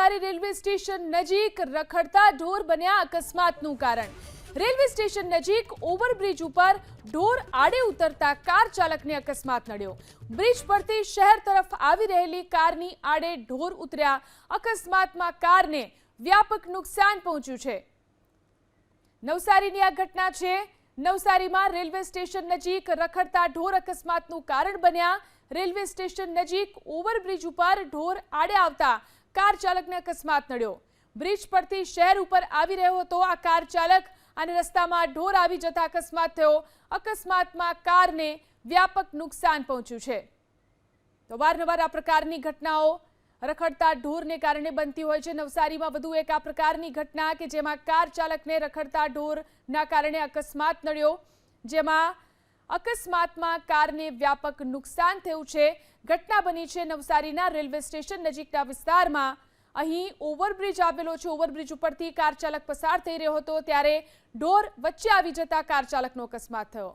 Navsari railway station નજીક રખડતા ઢોર બન્યા અકસ્માતનું કારણ। રેલવે સ્ટેશન નજીક ઓવરબ્રિજ ઉપર ઢોર આડે ઉતરતા કાર ચાલકને અકસ્માત નડ્યો। બ્રિજ પરથી શહેર તરફ આવી રહેલી કારની આડે ઢોર ઉતર્યા। અકસ્માતમાં કારને વ્યાપક નુકસાન પહોંચ્યું છે। નવસારીની આ ઘટના છે। નવસારીમાં રેલવે સ્ટેશન નજીક રખડતા ઢોર અકસ્માતનું કારણ બન્યા। રેલવે સ્ટેશન નજીક ઓવરબ્રિજ ઉપર ઢોર આડે આવતા કાર ચાલકને અકસ્માત નડ્યો। બ્રિજ પરથી શહેર ઉપર આવી રહ્યો હતો આ કાર ચાલક અને રસ્તામાં ઢોર આવી જતા અકસ્માત થયો। અકસ્માતમાં કારને વ્યાપક નુકસાન પહોંચ્યું છે। તો વારંવાર આ પ્રકારની ઘટનાઓ રખડતા ઢોરને કારણે બનતી હોય છે। નવસારીમાં વધુ એક આ પ્રકારની ઘટના કે જેમાં કાર ચાલકને રખડતા ઢોરના કારણે અકસ્માત નડ્યો, જેમાં અકસ્માતમાં કારને વ્યાપક નુકસાન થયું છે। ઘટના બની છે નવસારીના રેલવે સ્ટેશન નજીકના વિસ્તારમાં। અહીં ઓવરબ્રિજ આવેલો છે। ઓવરબ્રિજ ઉપરથી કાર ચાલક પસાર થઈ રહ્યો હતો ત્યારે ઢોર વચ્ચે આવી જતા કાર ચાલકનો અકસ્માત થયો।